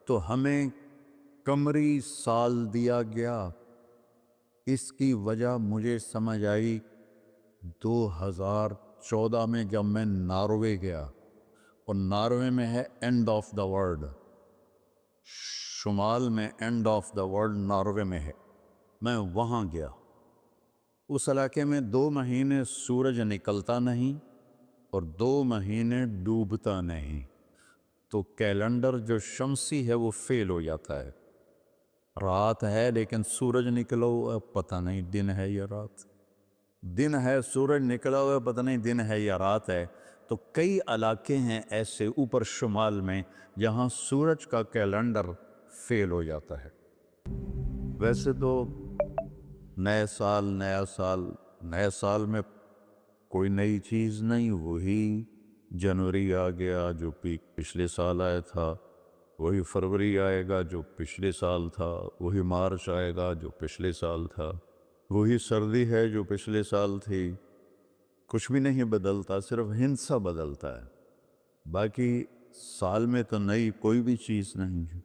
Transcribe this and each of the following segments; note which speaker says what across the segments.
Speaker 1: تو ہمیں قمری سال دیا گیا۔ اس کی وجہ مجھے سمجھ آئی 2014 میں جب میں ناروے گیا، اور ناروے میں ہے اینڈ آف دا ورلڈ، شمال میں and of the world Norway میں ہے۔ میں وہاں گیا، اس علاقے میں 2 مہینے سورج نکلتا نہیں اور 2 مہینے ڈوبتا نہیں، تو کیلنڈر جو شمسی ہے وہ فیل ہو جاتا ہے۔ رات ہے لیکن سورج نکلا ہوا ہے، پتہ نہیں دن ہے یا رات، دن ہے سورج نکلا ہوا ہے، پتہ نہیں دن ہے یا رات ہے۔ تو کئی علاقے ہیں ایسے اوپر شمال میں جہاں سورج کا کیلنڈر فیل ہو جاتا ہے۔ ویسے تو نئے سال میں کوئی نئی چیز نہیں، وہی جنوری آ گیا جو پچھلے سال آیا تھا، وہی فروری آئے گا جو پچھلے سال تھا، وہی مارچ آئے گا جو پچھلے سال تھا، وہی سردی ہے جو پچھلے سال تھی۔ کچھ بھی نہیں بدلتا، صرف ہندسہ بدلتا ہے، باقی سال میں تو نئی کوئی بھی چیز نہیں ہے۔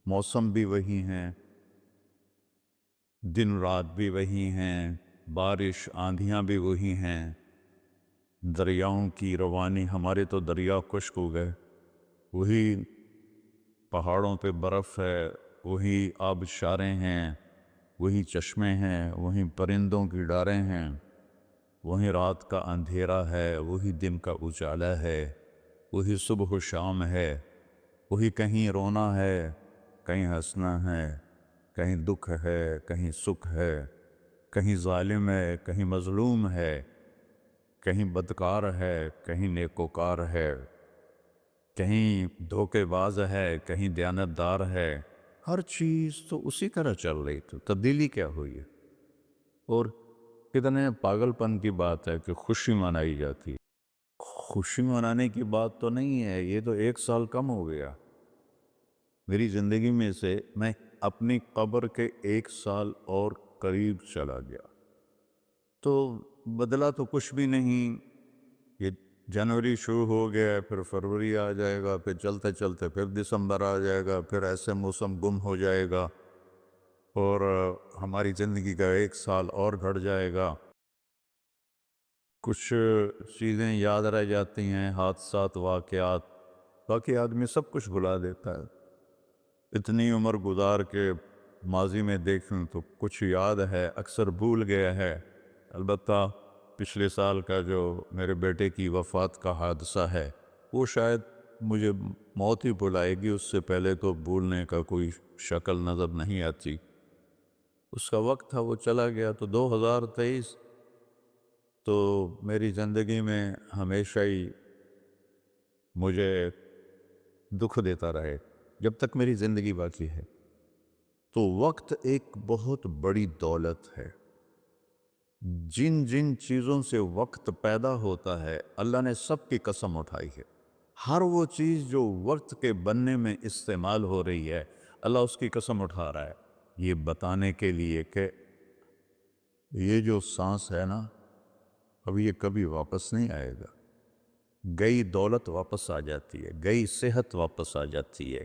Speaker 1: موسم بھی وہی ہیں، دن رات بھی وہی ہیں، بارش آندھیاں بھی وہی ہیں، دریاؤں کی روانی، ہمارے تو دریا خشک ہو گئے، وہی پہاڑوں پہ برف ہے، وہی آبشاریں ہیں، وہی چشمے ہیں، وہی پرندوں کی ڈاریں ہیں، وہی رات کا اندھیرا ہے، وہی دن کا اجالا ہے، وہی صبح و شام ہے، وہی کہیں رونا ہے، کہیں ہنسنا ہے، کہیں دکھ ہے، کہیں سکھ ہے، کہیں ظالم ہے، کہیں مظلوم ہے، کہیں بدکار ہے، کہیں نیکوکار ہے، کہیں دھوکے باز ہے، کہیں دیانتدار ہے۔ ہر چیز تو اسی طرح چل رہی تھی، تبدیلی کیا ہوئی ہے؟ اور کتنے پاگل پن کی بات ہے کہ خوشی منائی جاتی ہے۔ خوشی منانے کی بات تو نہیں ہے، یہ تو 1 سال کم ہو گیا میری زندگی میں سے، میں اپنی قبر کے 1 سال اور قریب چلا گیا، تو بدلا تو کچھ بھی نہیں۔ یہ جنوری شروع ہو گیا، پھر فروری آ جائے گا، پھر چلتے چلتے پھر دسمبر آ جائے گا، پھر ایسے موسم گم ہو جائے گا، اور ہماری زندگی کا 1 سال اور گھٹ جائے گا۔ کچھ چیزیں یاد رہ جاتی ہیں، حادثات، واقعات، باقی آدمی سب کچھ بھلا دیتا ہے۔ اتنی عمر گزار کے ماضی میں دیکھیں تو کچھ یاد ہے، اکثر بھول گیا ہے۔ البتہ پچھلے سال کا جو میرے بیٹے کی وفات کا حادثہ ہے، وہ شاید مجھے موت ہی بھلائے گی، اس سے پہلے تو بھولنے کا کوئی شکل نظر نہیں آتی۔ اس کا وقت تھا، وہ چلا گیا۔ تو 2023 تو میری زندگی میں ہمیشہ ہی مجھے دکھ دیتا رہے جب تک میری زندگی باقی ہے۔ تو وقت ایک بہت بڑی دولت ہے۔ جن جن چیزوں سے وقت پیدا ہوتا ہے، اللہ نے سب کی قسم اٹھائی ہے۔ ہر وہ چیز جو وقت کے بننے میں استعمال ہو رہی ہے، اللہ اس کی قسم اٹھا رہا ہے، یہ بتانے کے لیے کہ یہ جو سانس ہے نا، اب یہ کبھی واپس نہیں آئے گا۔ گئی دولت واپس آ جاتی ہے، گئی صحت واپس آ جاتی ہے،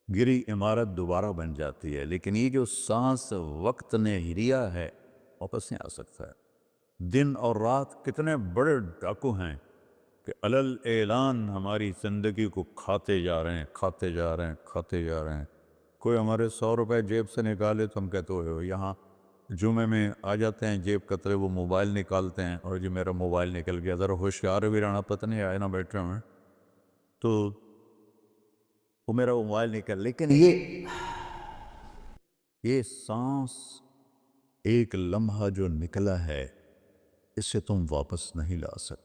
Speaker 1: گری عمارت دوبارہ بن جاتی ہے، لیکن یہ جو سانس وقت نے لیا ہے واپس نہیں آ سکتا ہے۔ دن اور رات کتنے بڑے ڈاکو ہیں کہ علل اعلان ہماری زندگی کو کھاتے جا رہے ہیں، کھاتے جا رہے ہیں، کھاتے جا رہے ہیں۔ کوئی ہمارے 100 روپے جیب سے نکالے تو ہم کہتے ہو یہاں جمعے میں آ جاتے ہیں جیب کترے، وہ موبائل نکالتے ہیں، اور جی میرا موبائل نکل گیا، ذرا ہوشیار بھی رہنا، پتہ نہیں آئے نا بیٹھے میں، تو وہ میرا موبائل نکل۔ لیکن یہ سانس ایک لمحہ جو نکلا ہے، اسے تم واپس نہیں لا سکتے۔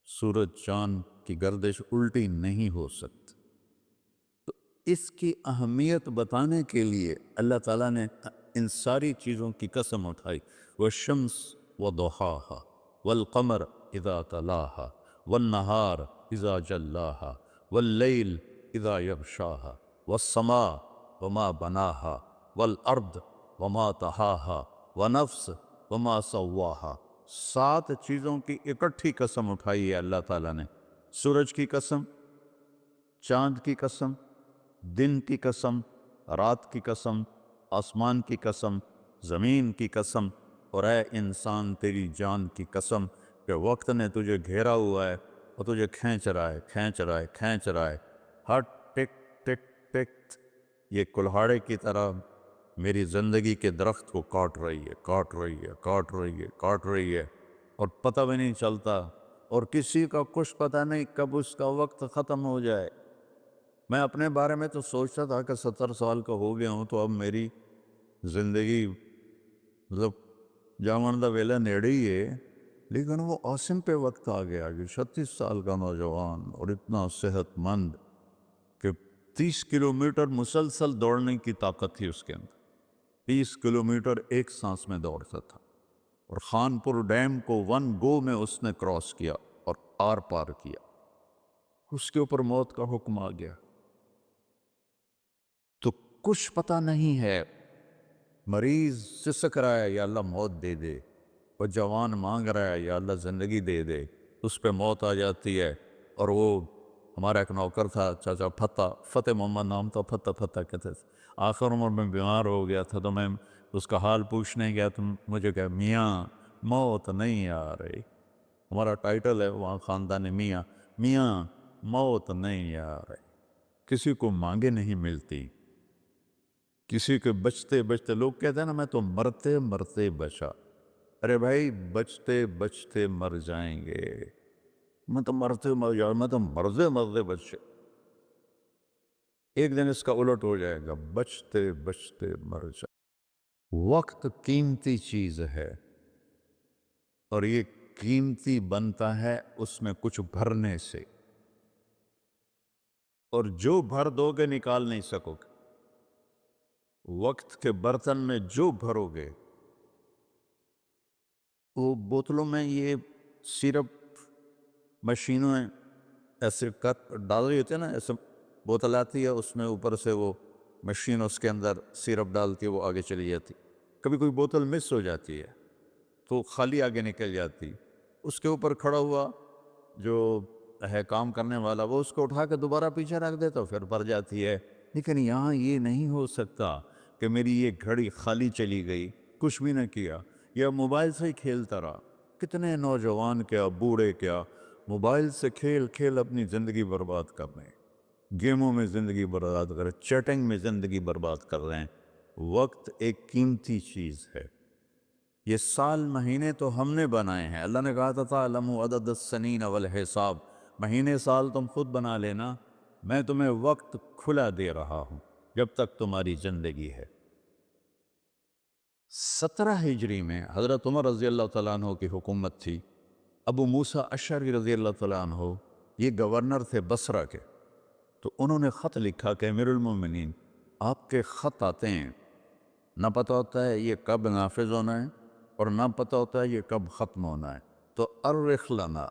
Speaker 1: سورج چاند کی گردش الٹی نہیں ہو سکتی۔ تو اس کی اہمیت بتانے کے لیے اللہ تعالیٰ نے ان ساری چیزوں کی قسم اٹھائی۔ والشمس وضحاها والقمر اذا تلاها والنہار اذا جلاها واللیل اذا یغشاها والسماء وما بناها والارض وما طحاها ونفس وما سواها۔ 7 چیزوں کی اکٹھی قسم اٹھائی ہے اللہ تعالیٰ نے۔ سورج کی قسم، چاند کی قسم، دن کی قسم، رات کی قسم، آسمان کی قسم، زمین کی قسم، اور اے انسان تیری جان کی قسم کہ وقت نے تجھے گھیرا ہوا ہے اور تجھے کھینچ رہا ہے، کھینچ رہا ہے، کھینچ رہا ہے۔ ہر ٹک ٹک ٹک یہ کلہاڑے کی طرح میری زندگی کے درخت کو کاٹ رہی ہے، کاٹ رہی ہے، کاٹ رہی ہے، کاٹ رہی ہے، اور پتہ بھی نہیں چلتا، اور کسی کا کچھ پتہ نہیں کب اس کا وقت ختم ہو جائے۔ میں اپنے بارے میں تو سوچتا تھا کہ 70 سال کا ہو گیا ہوں تو اب میری زندگی مطلب جامن دا ویلا نیڑے ہی ہے، لیکن وہ عاصم پہ وقت آ گیا کہ 36 سال کا نوجوان اور اتنا صحت مند کہ 30 کلومیٹر مسلسل دوڑنے کی طاقت تھی اس کے اندر، 30 کلومیٹر ایک سانس میں دوڑتا تھا، اور خانپور ڈیم کو 1 گو میں اس نے کراس کیا اور آر پار کیا۔ اس کے اوپر موت کا حکم آ گیا تو کچھ پتہ نہیں ہے۔ مریض سسک رہا ہے یا اللہ موت دے دے، وہ جوان مانگ رہا ہے یا اللہ زندگی دے دے، اس پہ موت آ جاتی ہے۔ اور وہ ہمارا ایک نوکر تھا چاچا فتح محمد نام تھا، فتح کہتے تھے، آخر عمر میں بیمار ہو گیا تھا تو میں اس کا حال پوچھنے گیا تو مجھے کہا میاں موت نہیں آ رہی، ہمارا ٹائٹل ہے وہاں خاندان میاں، میاں موت نہیں آ رہی، کسی کو مانگے نہیں ملتی، کسی کے بچتے بچتے، لوگ کہتے ہیں نا میں تو مرتے مرتے بچا، ارے بھائی بچتے بچتے مر جائیں گے، میں تو مرتے مر جاؤں، میں تو مرتے مرتے بچے، ایک دن اس کا الٹ ہو جائے گا، بچتے بچتے مر جائے۔ وقت قیمتی چیز ہے، اور یہ قیمتی بنتا ہے اس میں کچھ بھرنے سے، اور جو بھر دو گے نکال نہیں سکو گے۔ وقت کے برتن میں جو بھرو گے، وہ بوتلوں میں یہ سیرپ مشینوں ہیں ایسے کر ڈال رہی ہوتی ہے نا، ایسے بوتل آتی ہے اس میں اوپر سے وہ مشین اس کے اندر سیرپ ڈالتی ہے، وہ آگے چلی جاتی، کبھی کوئی بوتل مس ہو جاتی ہے تو خالی آگے نکل جاتی، اس کے اوپر کھڑا ہوا جو ہے کام کرنے والا وہ اس کو اٹھا کے دوبارہ پیچھے رکھ دیتا پھر بھر جاتی ہے۔ لیکن یہاں یہ نہیں ہو سکتا کہ میری یہ گھڑی خالی چلی گئی، کچھ بھی نہ کیا، یا موبائل سے ہی کھیلتا رہا۔ کتنے نوجوان کیا بوڑھے کیا موبائل سے کھیل کھیل اپنی زندگی برباد کر رہے ہیں، گیموں میں زندگی برباد کر رہے ہیں، چیٹنگ میں زندگی برباد کر رہے ہیں۔ وقت ایک قیمتی چیز ہے۔ یہ سال مہینے تو ہم نے بنائے ہیں، اللہ نے کہا تھا تعلموا عدد السنین والحساب، مہینے سال تم خود بنا لینا، میں تمہیں وقت کھلا دے رہا ہوں جب تک تمہاری زندگی ہے۔ 17 ہجری میں حضرت عمر رضی اللہ تعالیٰ عنہ کی حکومت تھی، ابو موسیٰ اشعری رضی اللہ تعالیٰ عنہ یہ گورنر تھے بصرہ کے، تو انہوں نے خط لکھا کہ امیر المومنین آپ کے خط آتے ہیں، نہ پتہ ہوتا ہے یہ کب نافذ ہونا ہے اور نہ پتہ ہوتا ہے یہ کب ختم ہونا ہے، تو ارخ لنا،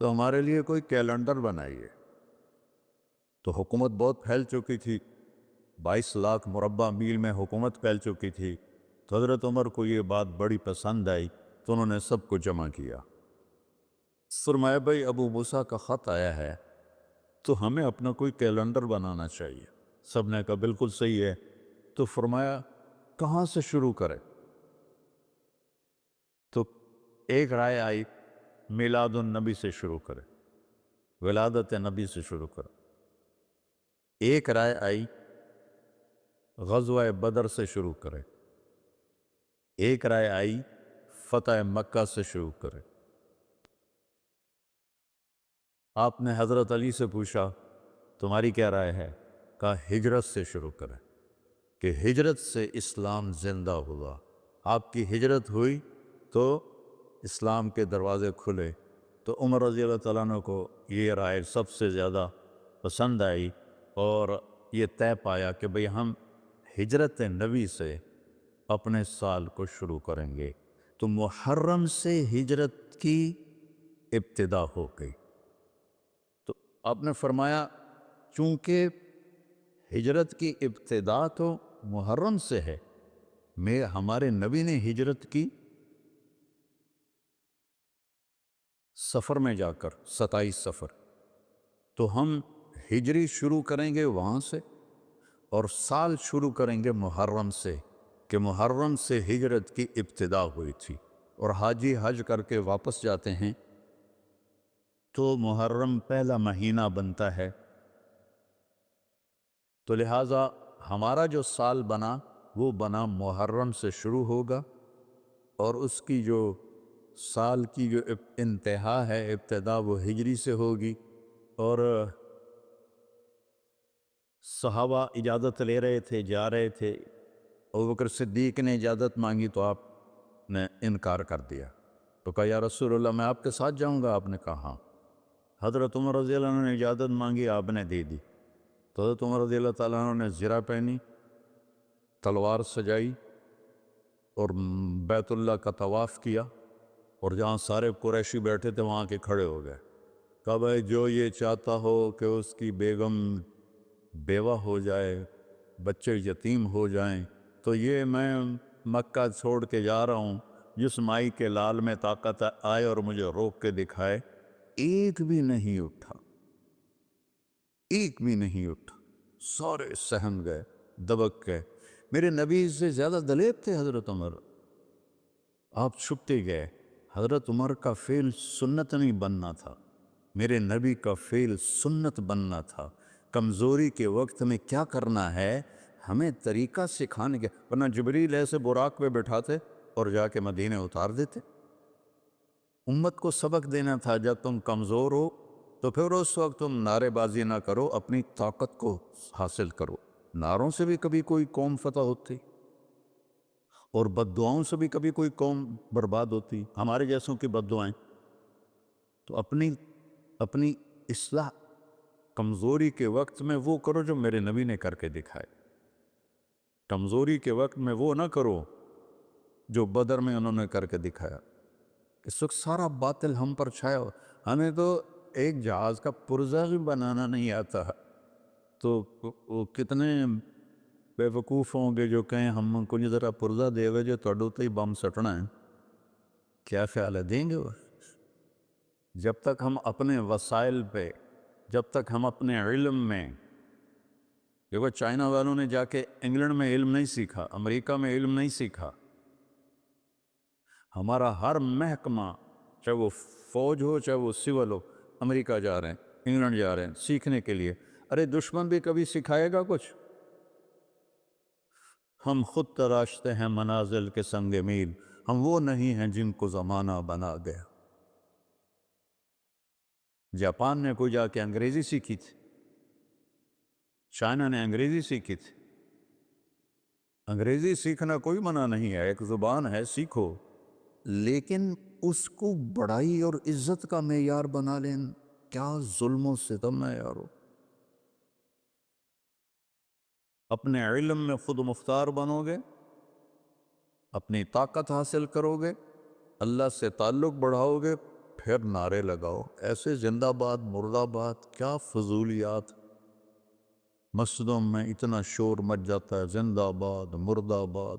Speaker 1: تو ہمارے لیے کوئی کیلنڈر بنائیے۔ تو حکومت بہت پھیل چکی تھی، 22 لاکھ مربع میل میں حکومت پھیل چکی تھی، تو حضرت عمر کو یہ بات بڑی پسند آئی تو انہوں نے سب کو جمع کیا، فرمایا بھائی ابو موسیٰ کا خط آیا ہے تو ہمیں اپنا کوئی کیلنڈر بنانا چاہیے۔ سب نے کہا بالکل صحیح ہے، تو فرمایا کہاں سے شروع کرے؟ تو ایک رائے آئی میلاد النبی سے شروع کرے، ولادت نبی سے شروع کرے۔ ایک رائے آئی غزوہ بدر سے شروع کرے، ایک رائے آئی فتح مکہ سے شروع کرے۔ آپ نے حضرت علی سے پوچھا تمہاری کیا رائے ہے؟ کہا ہجرت سے شروع کریں، کہ ہجرت سے اسلام زندہ ہوا، آپ کی ہجرت ہوئی تو اسلام کے دروازے کھلے۔ تو عمر رضی اللہ تعالیٰ عنہ کو یہ رائے سب سے زیادہ پسند آئی، اور یہ طے پایا کہ بھئی ہم ہجرت نبی سے اپنے سال کو شروع کریں گے۔ تو محرم سے ہجرت کی ابتدا ہو گئی۔ تو آپ نے فرمایا چونکہ ہجرت کی ابتدا تو محرم سے ہے، ہمارے نبی نے ہجرت کی سفر میں جا کر، 27 سفر، تو ہم ہجری شروع کریں گے وہاں سے، اور سال شروع کریں گے محرم سے، کہ محرم سے ہجرت کی ابتدا ہوئی تھی، اور حاجی حج کر کے واپس جاتے ہیں تو محرم پہلا مہینہ بنتا ہے، تو لہٰذا ہمارا جو سال بنا وہ بنا محرم سے شروع ہوگا، اور اس کی جو سال کی جو انتہا ہے، ابتدا، وہ ہجری سے ہوگی۔ اور صحابہ اجازت لے رہے تھے، جا رہے تھے، ابوبکر صدیق نے اجازت مانگی تو آپ نے انکار کر دیا، تو کہا یا رسول اللہ میں آپ کے ساتھ جاؤں گا، آپ نے کہا ہاں۔ حضرت عمر رضی اللہ عنہ نے اجازت مانگی، آپ نے دے دی، تو حضرت عمر رضی اللہ تعالیٰ عنہ نے زرہ پہنی، تلوار سجائی، اور بیت اللہ کا طواف کیا، اور جہاں سارے قریشی بیٹھے تھے وہاں کے کھڑے ہو گئے، کہا بھائی جو یہ چاہتا ہو کہ اس کی بیگم بیوہ ہو جائے، بچے یتیم ہو جائیں، تو یہ میں مکہ چھوڑ کے جا رہا ہوں، جس مائی کے لال میں طاقت آئے اور مجھے روک کے دکھائے۔ ایک بھی نہیں اٹھا، ایک بھی نہیں اٹھا، سارے سہم گئے، دبک گئے۔ میرے نبی سے زیادہ دلیر تھے حضرت عمر، آپ چھپتے گئے۔ حضرت عمر کا فعل سنت نہیں بننا تھا، میرے نبی کا فعل سنت بننا تھا۔ کمزوری کے وقت میں کیا کرنا ہے ہمیں طریقہ سکھانے کے، ورنہ جبریل ایسے براق پہ بٹھاتے اور جا کے مدینے اتار دیتے۔ امت کو سبق دینا تھا، جب تم کمزور ہو تو پھر اس وقت تم نعرے بازی نہ کرو، اپنی طاقت کو حاصل کرو۔ نعروں سے بھی کبھی کوئی قوم فتح ہوتی، اور بد دعاؤں سے بھی کبھی کوئی قوم برباد ہوتی، ہمارے جیسوں کی بد دعائیں۔ تو اپنی اصلاح کمزوری کے وقت میں وہ کرو جو میرے نبی نے کر کے دکھائے، کمزوری کے وقت میں وہ نہ کرو جو بدر میں انہوں نے کر کے دکھایا۔ اس وقت سارا باطل ہم پر چھایا ہو، ہمیں تو ایک جہاز کا پرزہ بھی بنانا نہیں آتا، تو وہ کتنے بے وقوف ہوں گے جو کہیں ہم کو ذرا پرزہ دے ہوئے جو توڑو تو ہی بم سٹنا ہے۔ کیا خیال ہے دیں گے وہ؟ جب تک ہم اپنے وسائل پہ، جب تک ہم اپنے علم میں، دیکھو چائنا والوں نے جا کے انگلینڈ میں علم نہیں سیکھا، امریکہ میں علم نہیں سیکھا۔ ہمارا ہر محکمہ، چاہے وہ فوج ہو چاہے وہ سول ہو، امریکہ جا رہے ہیں، انگلینڈ جا رہے ہیں سیکھنے کے لیے۔ ارے دشمن بھی کبھی سکھائے گا کچھ؟ ہم خود تراشتے ہیں منازل کے سنگ میل، ہم وہ نہیں ہیں جن کو زمانہ بنا گیا۔ جاپان نے کوئی جا کے انگریزی سیکھی تھی، چائنا نے انگریزی سیکھی تھی۔ انگریزی سیکھنا کوئی منع نہیں ہے، ایک زبان ہے، سیکھو، لیکن اس کو بڑائی اور عزت کا معیار بنا لیں، کیا ظلم و ستم ہے یارو۔ اپنے علم میں خود مختار بنو گے، اپنی طاقت حاصل کرو گے، اللہ سے تعلق بڑھاؤ گے، پھر نعرے لگاؤ، ایسے زندہ باد مردہ باد، کیا فضولیات۔ مسجدوں میں اتنا شور مچ جاتا ہے، زندہ باد مردہ باد۔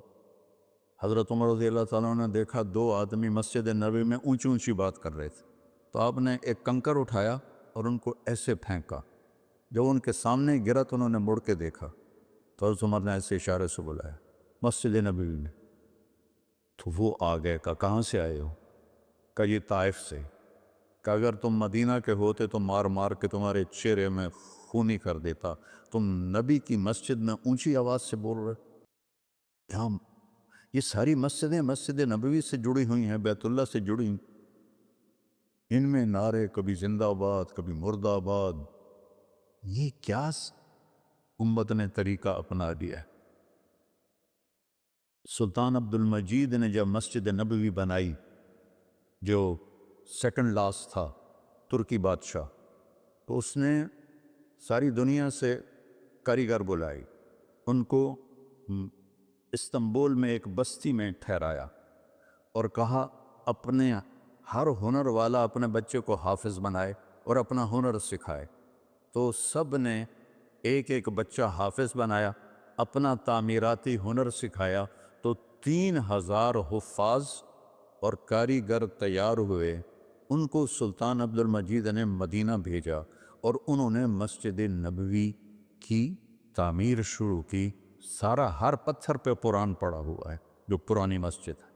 Speaker 1: حضرت عمر رضی اللہ تعالیٰ نے دیکھا دو آدمی مسجد نبوی میں اونچی اونچی بات کر رہے تھے، تو آپ نے ایک کنکر اٹھایا اور ان کو ایسے پھینکا، جب ان کے سامنے گرا تو انہوں نے مڑ کے دیکھا، تو حضرت عمر نے ایسے اشارے سے بلایا مسجد نبوی میں، تو وہ آ گئے، کہا کہاں سے آئے ہو؟ کہا یہ طائف سے۔ کہ اگر تم مدینہ کے ہوتے تو مار مار کے تمہارے چہرے میں خونی کر دیتا، تم نبی کی مسجد میں اونچی آواز سے بول رہے۔ یہاں یہ ساری مسجدیں مسجد نبوی سے جڑی ہوئی ہیں، بیت اللہ سے جڑی ہیں، ان میں نعرے کبھی زندہ باد کبھی مردہ آباد، یہ کیا امت نے طریقہ اپنا لیا ہے۔ سلطان عبد المجید نے جب مسجد نبوی بنائی، جو سیکنڈ لاسٹ تھا ترکی بادشاہ، تو اس نے ساری دنیا سے کاریگر بلائی، ان کو استنبول میں ایک بستی میں ٹھہرایا اور کہا اپنے ہر ہنر والا اپنے بچے کو حافظ بنائے اور اپنا ہنر سکھائے۔ تو سب نے ایک ایک بچہ حافظ بنایا، اپنا تعمیراتی ہنر سکھایا، تو 3000 حفاظ اور کاریگر تیار ہوئے۔ ان کو سلطان عبد المجید نے مدینہ بھیجا اور انہوں نے مسجد نبوی کی تعمیر شروع کی، سارا ہر پتھر پہ قرآن پڑا ہوا ہے جو پرانی مسجد ہے۔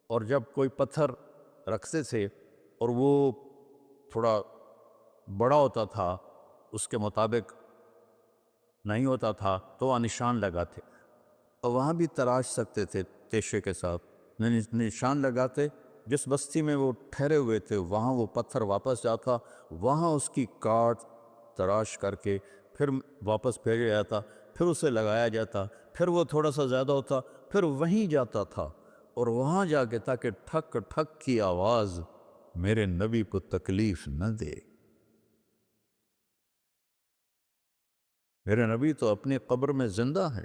Speaker 1: اور جب کوئی پتھر رکھتے تھے اور وہ تھوڑا بڑا ہوتا تھا، اس کے مطابق نہیں ہوتا تھا، تو وہاں نشان لگاتے، اور وہاں بھی تراش سکتے تھے تیشے کے ساتھ، نشان لگاتے۔ جس بستی میں وہ ٹھہرے ہوئے تھے وہاں وہ پتھر واپس جاتا، وہاں اس کی کاٹ تراش کر کے پھر واپس بھیجا جاتا، پھر اسے لگایا جاتا، پھر وہ تھوڑا سا زیادہ ہوتا، پھر وہیں جاتا تھا، اور وہاں جا کے تاکہ ٹھک ٹھک کی آواز میرے نبی کو تکلیف نہ دے۔ میرے نبی تو اپنی قبر میں زندہ ہے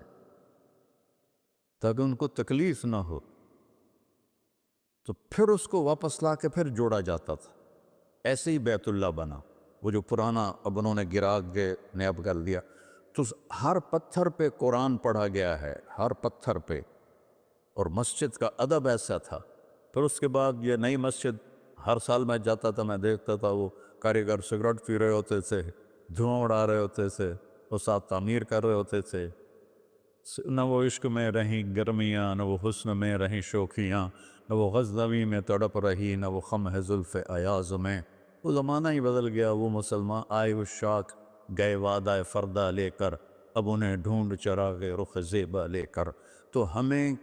Speaker 1: تاکہ ان کو تکلیف نہ ہو، تو پھر اس کو واپس لا کے پھر جوڑا جاتا تھا۔ ایسے ہی بیت اللہ بنا، وہ جو پرانا اب انہوں نے گرا کے نیب کر دیا، تو ہر پتھر پہ قرآن پڑھا گیا ہے، ہر پتھر پہ، اور مسجد کا ادب ایسا تھا۔ پھر اس کے بعد یہ نئی مسجد، ہر سال میں جاتا تھا، میں دیکھتا تھا وہ کاریگر سگریٹ پی رہے ہوتے تھے، دھواں اڑا رہے ہوتے تھے، وہ ساتھ تعمیر کر رہے ہوتے تھے۔ نہ وہ عشق میں رہیں گرمیاں، نہ وہ حسن میں رہیں شوخیاں، نہ وہ غزنوی میں تڑپ رہی، نہ وہ خم ہے زلف ایاز میں۔ وہ زمانہ ہی بدل گیا، وہ مسلمان آئے وہ شاک، گئے وعدہ فردہ لے کر، اب انہیں ڈھونڈ چراغ رخ زیبا لے کر۔ تو ہمیں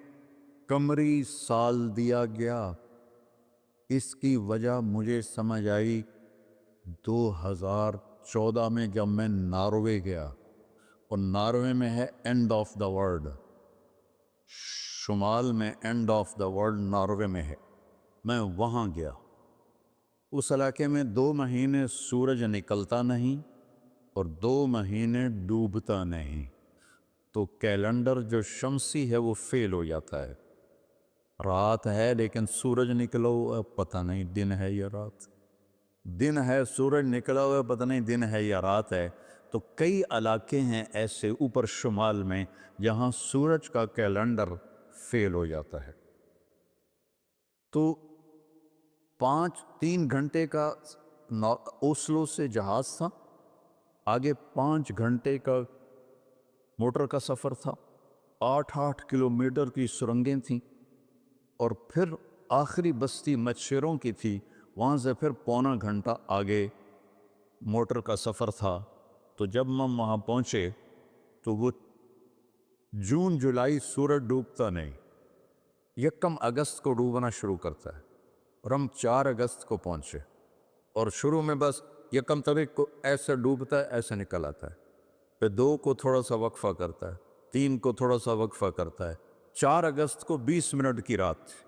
Speaker 1: قمری سال دیا گیا، اس کی وجہ مجھے سمجھ آئی 2014 میں جب میں ناروے گیا، اور ناروے میں ہے اینڈ آف دا ورلڈ، شمال میں and of the world Norway میں ہے۔ میں وہاں گیا، اس علاقے میں 2 مہینے سورج نکلتا نہیں اور 2 مہینے ڈوبتا نہیں، تو کیلنڈر جو شمسی ہے وہ فیل ہو جاتا ہے۔ رات ہے لیکن سورج نکلا ہوا پتہ نہیں دن ہے یا رات، دن ہے سورج نکلا ہوا پتہ نہیں دن ہے یا رات ہے۔ تو کئی علاقے ہیں ایسے اوپر شمال میں جہاں سورج کا کیلنڈر فیل ہو جاتا ہے۔ تو 3 گھنٹے کا اوسلو سے جہاز تھا، آگے 5 گھنٹے کا موٹر کا سفر تھا، 8 کلومیٹر کی سرنگیں تھیں، اور پھر آخری بستی مچھروں کی تھی، وہاں سے پھر 1.25 گھنٹہ آگے موٹر کا سفر تھا۔ تو جب ہم وہاں پہنچے تو وہ جون جولائی سورج ڈوبتا نہیں، 1 اگست کو ڈوبنا شروع کرتا ہے، اور ہم 4 اگست کو پہنچے، اور شروع میں بس 1 تاریخ کو ایسے ڈوبتا ہے، ایسے نکل آتا ہے، پھر 2 کو تھوڑا سا وقفہ کرتا ہے، 3 کو تھوڑا سا وقفہ کرتا ہے، 4 اگست کو 20 منٹ کی رات تھی،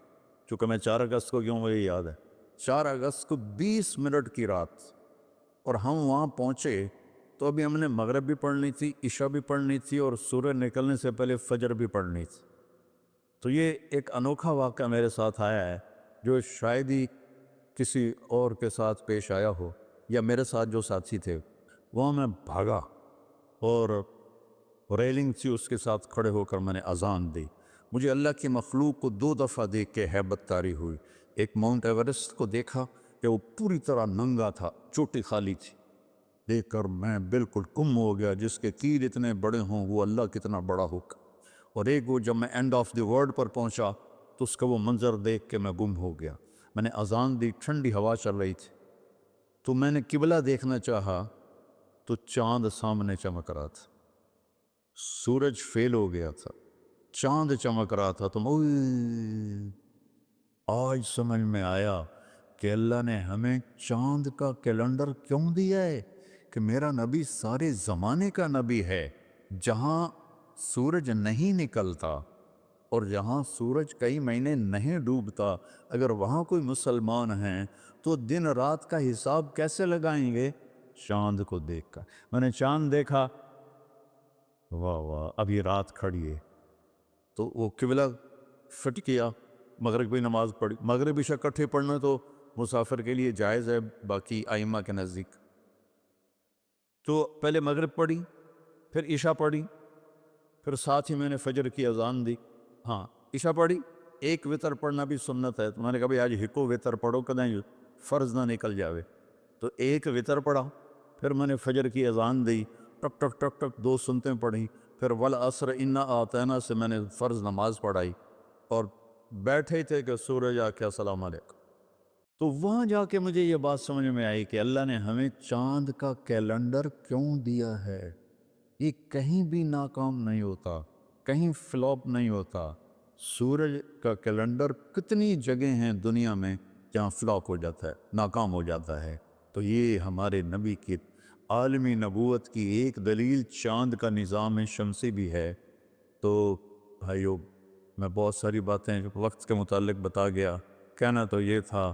Speaker 1: چونکہ میں 4 اگست کو کیوں مجھے یاد ہے، 4 اگست کو 20 منٹ کی رات، اور ہم وہاں پہنچے تو ابھی ہم نے مغرب بھی پڑھنی تھی، عشاء بھی پڑھنی تھی، اور سورج نکلنے سے پہلے فجر بھی پڑھنی تھی۔ تو یہ ایک انوکھا واقعہ میرے ساتھ آیا ہے جو شاید ہی کسی اور کے ساتھ پیش آیا ہو، یا میرے ساتھ جو ساتھی تھے، وہاں میں بھاگا اور ریلنگ تھی اس کے ساتھ کھڑے ہو کر میں نے اذان دی۔ مجھے اللہ کی مخلوق کو 2 دفعہ دیکھ کے ہیبت طاری ہوئی۔ ایک ماؤنٹ ایورسٹ کو دیکھا کہ وہ پوری طرح ننگا تھا، چوٹی خالی تھی، دیکھ کر میں بالکل گم ہو گیا، جس کے تیر اتنے بڑے ہوں وہ اللہ کتنا بڑا ہوگا۔ اور ایک وہ جب میں اینڈ آف دی ورلڈ پر پہنچا تو اس کا وہ منظر دیکھ کے میں گم ہو گیا۔ میں نے اذان دی، ٹھنڈی ہوا چل رہی تھی، تو میں نے قبلہ دیکھنا چاہا تو چاند سامنے چمک رہا تھا، سورج فیل ہو گیا تھا، چاند چمک رہا تھا، تو آج سمجھ میں آیا کہ اللہ نے ہمیں چاند کا کیلنڈر کیوں دیا ہے، کہ میرا نبی سارے زمانے کا نبی ہے۔ جہاں سورج نہیں نکلتا اور جہاں سورج کئی مہینے نہیں ڈوبتا، اگر وہاں کوئی مسلمان ہیں تو دن رات کا حساب کیسے لگائیں گے؟ چاند کو دیکھ کر۔ میں نے چاند دیکھا، واہ واہ اب یہ رات کھڑی ہے، تو وہ قبلہ فٹ کیا، مغرب کی نماز پڑھی۔ مغرب عشاء اکٹھے پڑھنا تو مسافر کے لیے جائز ہے باقی ائمہ کے نزدیک، تو پہلے مغرب پڑھی، پھر عشاء پڑھی، پھر ساتھ ہی میں نے فجر کی اذان دی۔ ہاں عشاء پڑھی، ایک وتر پڑھنا بھی سنت ہے، تو میں نے کہا بھائی آج ہکو وتر پڑھو کدیں فرض نہ نکل جاوے، تو ایک وتر پڑھا، پھر میں نے فجر کی اذان دی، ٹک ٹک ٹک ٹک 2 سنتیں پڑھی، پھر والعصر انا اعطینا سے میں نے فرض نماز پڑھائی، اور بیٹھے تھے کہ سورج آ کے السلام علیکم۔ تو وہاں جا کے مجھے یہ بات سمجھ میں آئی کہ اللہ نے ہمیں چاند کا کیلنڈر کیوں دیا ہے۔ یہ کہیں بھی ناکام نہیں ہوتا، کہیں فلاپ نہیں ہوتا۔ سورج کا کیلنڈر کتنی جگہ ہیں دنیا میں جہاں فلاپ ہو جاتا ہے، ناکام ہو جاتا ہے۔ تو یہ ہمارے نبی کی عالمی نبوت کی ایک دلیل چاند کا نظام شمسی بھی ہے۔ تو بھائیو، میں بہت ساری باتیں وقت کے متعلق بتا گیا، کہنا تو یہ تھا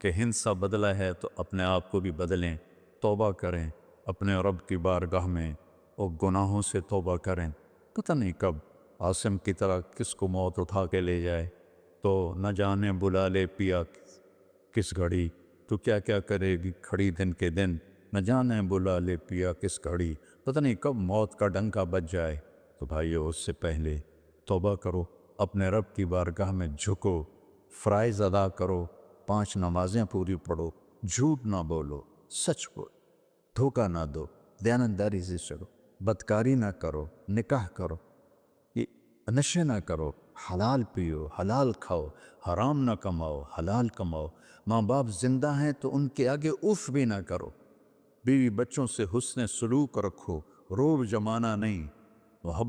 Speaker 1: کہ ہندسہ بدلا ہے تو اپنے آپ کو بھی بدلیں، توبہ کریں اپنے رب کی بارگاہ میں، اور گناہوں سے توبہ کریں۔ پتہ نہیں کب عاصم کی طرح کس کو موت اٹھا کے لے جائے، تو نہ جانے بلا لے پیا کس گھڑی، تو کیا کیا کرے گی کھڑی دن کے دن، نہ جانے بلا لے پیا کس گھڑی، پتہ نہیں کب موت کا ڈنکا بج جائے۔ تو بھائیو، اس سے پہلے توبہ کرو، اپنے رب کی بارگاہ میں جھکو، فرائض ادا کرو، 5 نمازیں پوری پڑھو، جھوٹ نہ بولو، سچ بولو، دھوکہ نہ دو، دیانتداری سے چلو، بدکاری نہ کرو، نکاح کرو، یہ نشے نہ کرو، حلال پیو، حلال کھاؤ، حرام نہ کماؤ، حلال کماؤ، ماں باپ زندہ ہیں تو ان کے آگے اف بھی نہ کرو، بیوی بچوں سے حسن سلوک رکھو، روب جمانا نہیں۔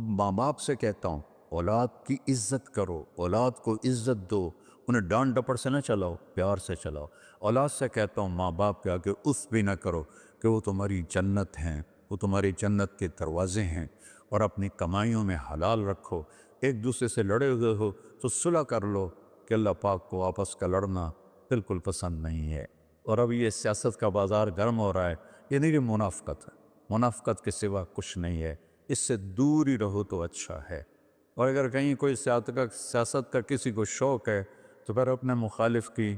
Speaker 1: ماں باپ سے کہتا ہوں، اولاد کی عزت کرو، اولاد کو عزت دو، انہیں ڈانٹ ڈپٹ سے نہ چلاؤ، پیار سے چلاؤ۔ اولاد سے کہتا ہوں، ماں باپ کے آگے اف بھی نہ کرو، کہ وہ تمہاری جنت ہیں، وہ تمہاری جنت کے دروازے ہیں، اور اپنی کمائیوں میں حلال رکھو۔ ایک دوسرے سے لڑے ہوئے ہو تو صلح کر لو، کہ اللہ پاک کو آپس کا لڑنا بالکل پسند نہیں ہے۔ اور اب یہ سیاست کا بازار گرم ہو رہا ہے، یہ نہیں منافقت ہے، منافقت کے سوا کچھ نہیں ہے، اس سے دور ہی رہو تو اچھا ہے۔ اور اگر کہیں کوئی سیاست کا کسی کو شوق ہے تو پھر اپنے مخالف کی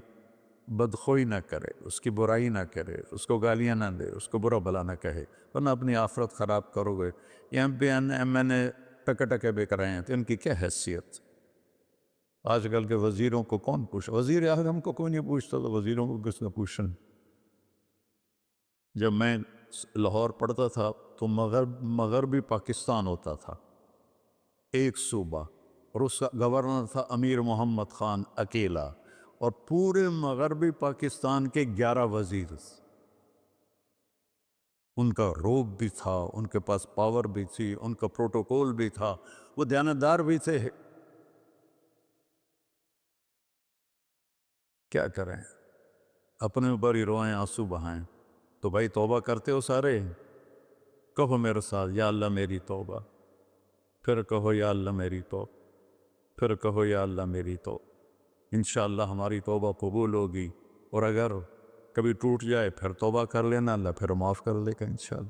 Speaker 1: بدخوئی نہ کرے، اس کی برائی نہ کرے، اس کو گالیاں نہ دے، اس کو برا بھلا نہ کہے، ورنہ اپنی آخرت خراب کرو گے۔ یہ ایم پی ایم این اے ٹکے ٹکے بک رہے ہیں تو ان کی کیا حیثیت؟ آج کل کے وزیروں کو کون پوچھا؟ وزیر اعظم کو کوئی نہیں پوچھتا، تو وزیروں کو کس نے پوچھنا؟ جب میں لاہور پڑھتا تھا تو مغربی پاکستان ہوتا تھا، ایک صوبہ، اور اس کا گورنر تھا امیر محمد خان اکیلا، اور پورے مغربی پاکستان کے 11 وزیر، ان کا روب بھی تھا، ان کے پاس پاور بھی تھی، ان کا پروٹوکول بھی تھا، وہ دیانتدار بھی تھے۔ کیا کریں، اپنے اوپر ہی روئیں، آنسو بہائیں۔ تو بھائی توبہ کرتے ہو سارے؟ کہو میرے ساتھ، یا اللہ میری توبہ، پھر کہو یا اللہ میری توبہ، پھر کہو یا اللہ میری توبہ۔ انشاءاللہ ہماری توبہ قبول ہوگی، اور اگر کبھی ٹوٹ جائے پھر توبہ کر لینا، اللہ پھر معاف کر لے گا انشاءاللہ۔